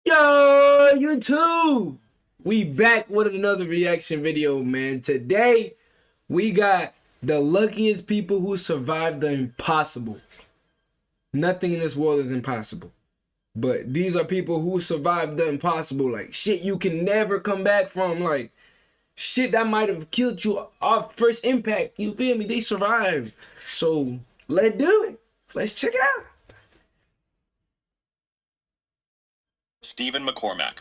Yo, YouTube! We back with another reaction video, man. Today, we got the luckiest people who survived the impossible. Nothing in this world is impossible. But these are people who survived the impossible. Like, shit you can never come back from. Like, shit that might have killed you off first impact. You feel me? They survived. So, let's do it. Let's check it out. Stephen McCormack.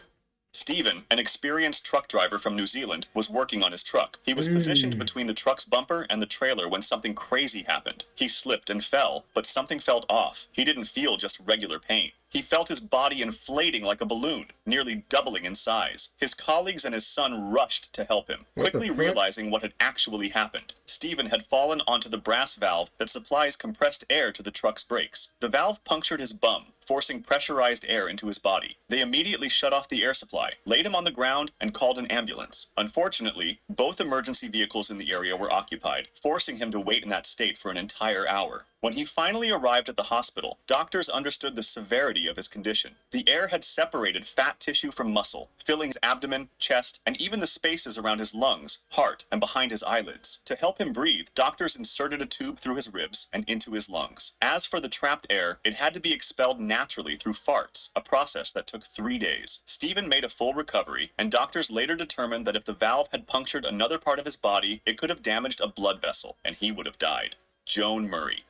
Stephen, an experienced truck driver from New Zealand, was working on his truck. He was positioned between the truck's bumper and the trailer when something crazy happened. He slipped and fell, but something felt off. He didn't feel just regular pain. He felt his body inflating like a balloon, nearly doubling in size. His colleagues and his son rushed to help him, quickly realizing what had actually happened. Stephen had fallen onto the brass valve that supplies compressed air to the truck's brakes. The valve punctured his bum, forcing pressurized air into his body. They immediately shut off the air supply, laid him on the ground, and called an ambulance. Unfortunately, both emergency vehicles in the area were occupied, forcing him to wait in that state for an entire hour. When he finally arrived at the hospital, doctors understood the severity of his condition. The air had separated fat tissue from muscle, filling his abdomen, chest, and even the spaces around his lungs, heart, and behind his eyelids. To help him breathe, doctors inserted a tube through his ribs and into his lungs. As for the trapped air, it had to be expelled naturally through farts, a process that took 3 days. Stephen made a full recovery, and doctors later determined that if the valve had punctured another part of his body, it could have damaged a blood vessel, and he would have died. Joan Murray.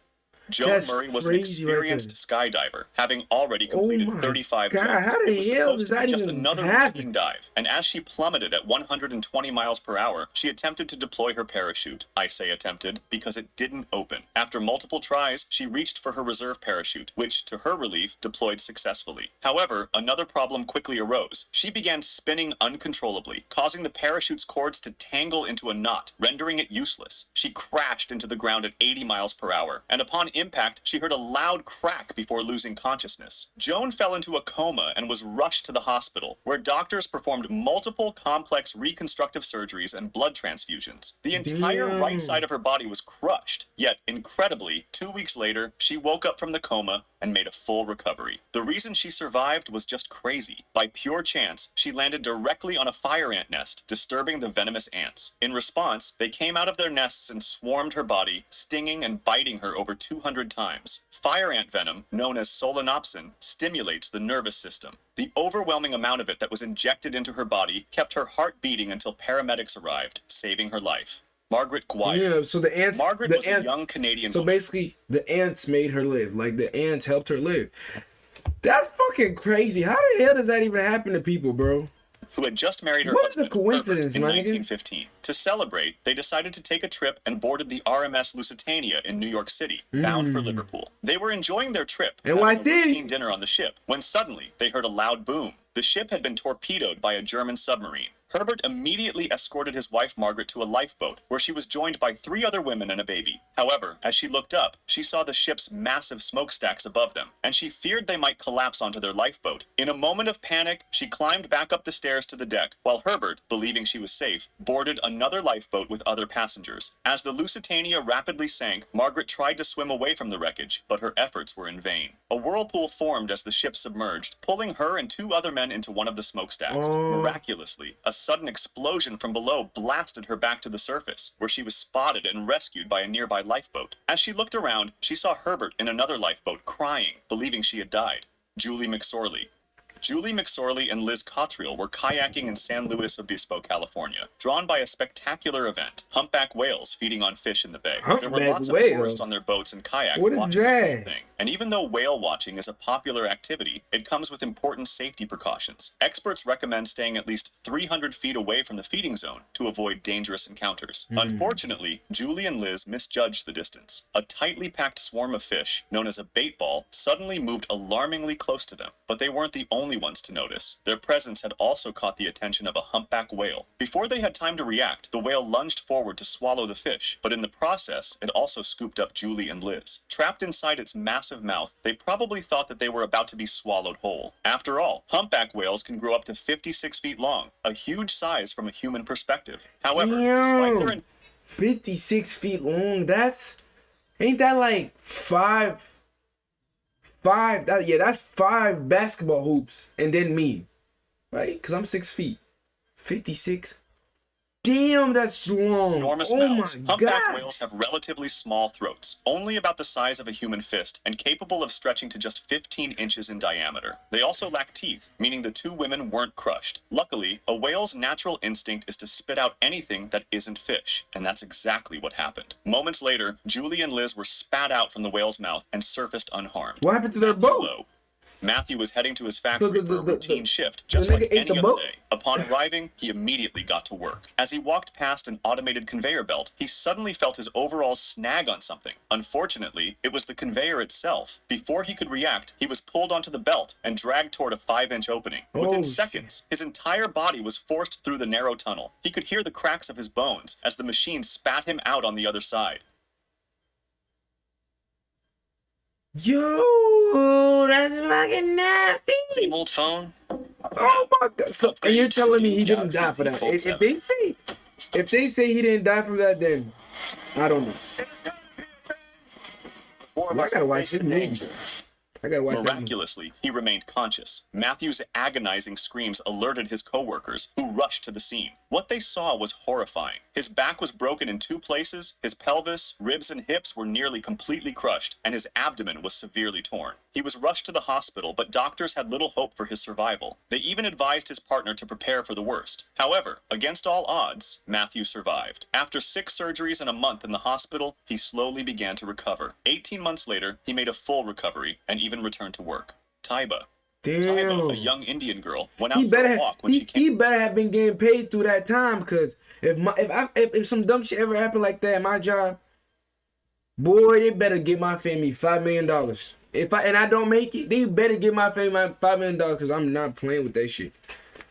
Joan Murray was an experienced skydiver, having already completed 35 jumps. It was supposed to be just another routine dive, and as she plummeted at 120 miles per hour, she attempted to deploy her parachute. I say attempted because it didn't open. After multiple tries, she reached for her reserve parachute, which, to her relief, deployed successfully. However, another problem quickly arose. She began spinning uncontrollably, causing the parachute's cords to tangle into a knot, rendering it useless. She crashed into the ground at 80 miles per hour, and upon impact, she heard a loud crack before losing consciousness. Joan fell into a coma and was rushed to the hospital, where doctors performed multiple complex reconstructive surgeries and blood transfusions. The entire right side of her body was crushed, yet, incredibly, 2 weeks later, she woke up from the coma and made a full recovery. The reason she survived was just crazy. By pure chance, she landed directly on a fire ant nest, disturbing the venomous ants. In response, they came out of their nests and swarmed her body, stinging and biting her over 200 times. Fire ant venom, known as solanopsin, stimulates the nervous system. The overwhelming amount of it that was injected into her body kept her heart beating until paramedics arrived, saving her life. Margaret Guire. Yeah, so the ants. Margaret was a young Canadian So woman. basically, the ants made her live. Like, the ants helped her live. That's fucking crazy. How the hell does that even happen to people, bro? Who had just married her What husband, a coincidence, Herbert, in my nigga. 1915. To celebrate, they decided to take a trip and boarded the RMS Lusitania in New York City, bound for Liverpool. They were enjoying their trip, having a routine dinner on the ship, when suddenly they heard a loud boom. The ship had been torpedoed by a German submarine. Herbert immediately escorted his wife Margaret to a lifeboat, where she was joined by 3 other women and a baby. However, as she looked up, she saw the ship's massive smokestacks above them, and she feared they might collapse onto their lifeboat. In a moment of panic, she climbed back up the stairs to the deck, while Herbert, believing she was safe, boarded another lifeboat with other passengers. As the Lusitania rapidly sank, Margaret tried to swim away from the wreckage, but her efforts were in vain. A whirlpool formed as the ship submerged, pulling her and 2 other men into one of the smokestacks. Miraculously, a sudden explosion from below blasted her back to the surface, where she was spotted and rescued by a nearby lifeboat. As she looked around, she saw Herbert in another lifeboat crying, believing she had died. Julie McSorley. Julie McSorley and Liz Cottrell were kayaking in San Luis Obispo, California, drawn by a spectacular event, humpback whales feeding on fish in the bay. There were lots of tourists on their boats and kayaks watching the whole thing. And even though whale watching is a popular activity, it comes with important safety precautions. Experts recommend staying at least 300 feet away from the feeding zone to avoid dangerous encounters. Unfortunately, Julie and Liz misjudged the distance. A tightly packed swarm of fish, known as a bait ball, suddenly moved alarmingly close to them. But they weren't the only ones to notice. Their presence had also caught the attention of a humpback whale. Before they had time to react, the whale lunged forward to swallow the fish, but in the process, it also scooped up Julie and Liz. Trapped inside its massive mouth, they probably thought that they were about to be swallowed whole. After all, humpback whales can grow up to 56 feet long, a huge size from a human perspective. However, despite their 56 feet long, ain't that like 5. That's 5 basketball hoops, and then me, right? Cause I'm 6 feet, 56. Damn, that's long. Enormous Oh mouths. my Humpback god. whales have relatively small throats, only about the size of a human fist, and capable of stretching to just 15 inches in diameter. They also lack teeth, meaning the two women weren't crushed. Luckily, a whale's natural instinct is to spit out anything that isn't fish, and that's exactly what happened. Moments later, Julie and Liz were spat out from the whale's mouth and surfaced unharmed. What happened to their boat? Matthew was heading to his So factory for a routine shift, just nigga like ate the any other boat? day. Upon arriving, he immediately got to work. As he walked past an automated conveyor belt, he suddenly felt his overalls snag on something. Unfortunately, it was the conveyor itself. Before he could react, he was pulled onto the belt and dragged toward a 5-inch opening. Within seconds, his entire body was forced through the narrow tunnel. He could hear the cracks of his bones as the machine spat him out on the other side. Yo, that's fucking nasty. Same old phone? Oh my god. So, and you're telling me he didn't die for that? If they say he didn't die from that, then I don't know. I gotta watch this movie. Miraculously, he remained conscious. Matthew's agonizing screams alerted his co-workers, who rushed to the scene. What they saw was horrifying. His back was broken in 2 places, his pelvis, ribs, and hips were nearly completely crushed, and his abdomen was severely torn. He was rushed to the hospital, but doctors had little hope for his survival. They even advised his partner to prepare for the worst. However, against all odds, Matthew survived. After 6 surgeries and a month in the hospital, he slowly began to recover. 18 months later, he made a full recovery and even returned to work. Taiba, a young Indian girl, went out for a walk when she came. He better have been getting paid through that time, cause if some dumb shit ever happened like that at my job, boy, they better get my family $5 million. If I don't make it, they better give my family $5 million, cause I'm not playing with that shit.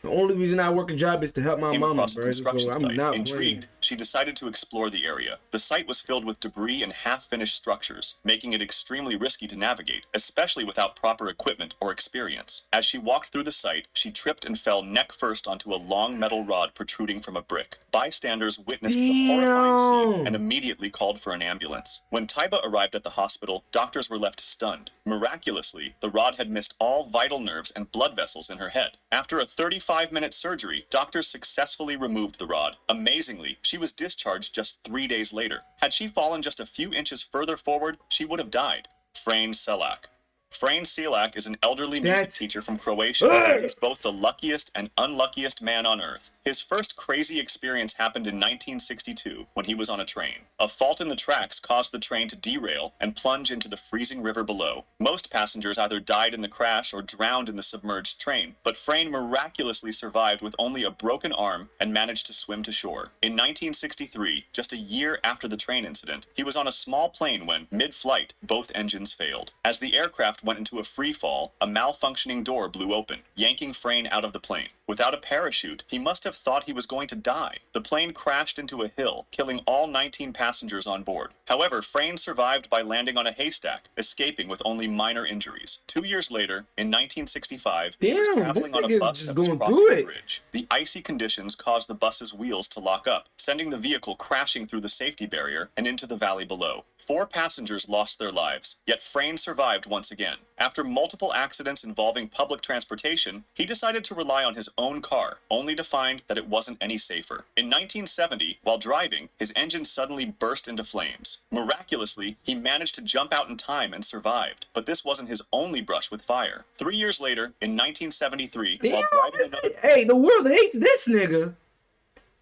The only reason I work a job is to help my mama, bro. So I'm not Intrigued, she decided to explore the area. The site was filled with debris and half-finished structures, making it extremely risky to navigate, especially without proper equipment or experience. As she walked through the site, she tripped and fell neck-first onto a long metal rod protruding from a brick. Bystanders witnessed the horrifying scene and immediately called for an ambulance. When Taiba arrived at the hospital, doctors were left stunned. Miraculously, the rod had missed all vital nerves and blood vessels in her head. After a 35-minute surgery, doctors successfully removed the rod. Amazingly, she was discharged just 3 days later. Had she fallen just a few inches further forward, she would have died. Frane Selak. Frane Selak is an elderly music teacher from Croatia. He's both the luckiest and unluckiest man on earth. His first crazy experience happened in 1962 when he was on a train. A fault in the tracks caused the train to derail and plunge into the freezing river below. Most passengers either died in the crash or drowned in the submerged train, but Frane miraculously survived with only a broken arm and managed to swim to shore. In 1963, just a year after the train incident, he was on a small plane when, mid-flight, both engines failed. As the aircraft went into a free fall, a malfunctioning door blew open, yanking Frane out of the plane. Without a parachute, he must have thought he was going to die. The plane crashed into a hill, killing all 19 passengers on board. However, Frane survived by landing on a haystack, escaping with only minor injuries. 2 years later, in 1965, he was traveling on a bus that was crossing a bridge. The icy conditions caused the bus's wheels to lock up, sending the vehicle crashing through the safety barrier and into the valley below. 4 passengers lost their lives, yet Frane survived once again. After multiple accidents involving public transportation, he decided to rely on his own car, only to find that it wasn't any safer. In 1970, while driving, his engine suddenly burst into flames. Miraculously, he managed to jump out in time and survived, but this wasn't his only brush with fire. 3 years later, in 1973, while driving hey, the world hates this nigga.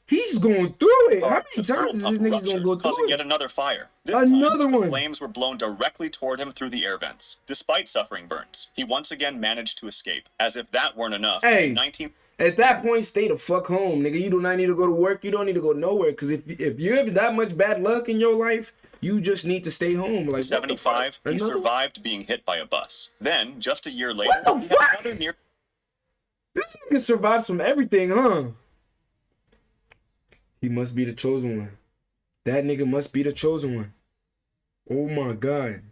He's going through it. How many times is this nigga gonna go through causing it? yet another fire. This another time, one. The flames were blown directly toward him through the air vents. Despite suffering burns, he once again managed to escape. As if that weren't enough, hey, at that point, stay the fuck home, nigga. You do not need to go to work. You don't need to go nowhere. Because if you have that much bad luck in your life, you just need to stay home. Like 75, he survived being hit by a bus. Then, just a year later, he had another near... This nigga survives from everything, huh? He must be the chosen one. That nigga must be the chosen one. Oh my God.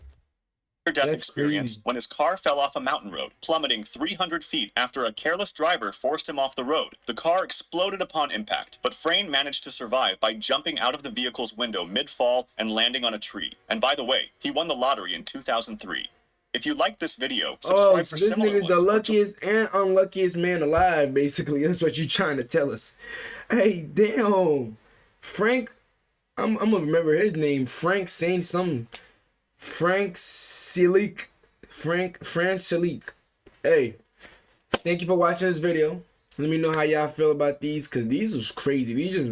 Death experience when his car fell off a mountain road, plummeting 300 feet after a careless driver forced him off the road. The car exploded upon impact, but Frane managed to survive by jumping out of the vehicle's window mid-fall and landing on a tree. And by the way, he won the lottery in 2003. If you liked this video, Oh, subscribe so for this similar nigga's ones. the or luckiest and unluckiest man alive, basically. That's what you trying to tell us. Hey, damn. Frank, I'm gonna remember his name. Frank saying something. Frank Silic. Frank Silic. Hey, thank you for watching this video. Let me know how y'all feel about these, because these was crazy. These just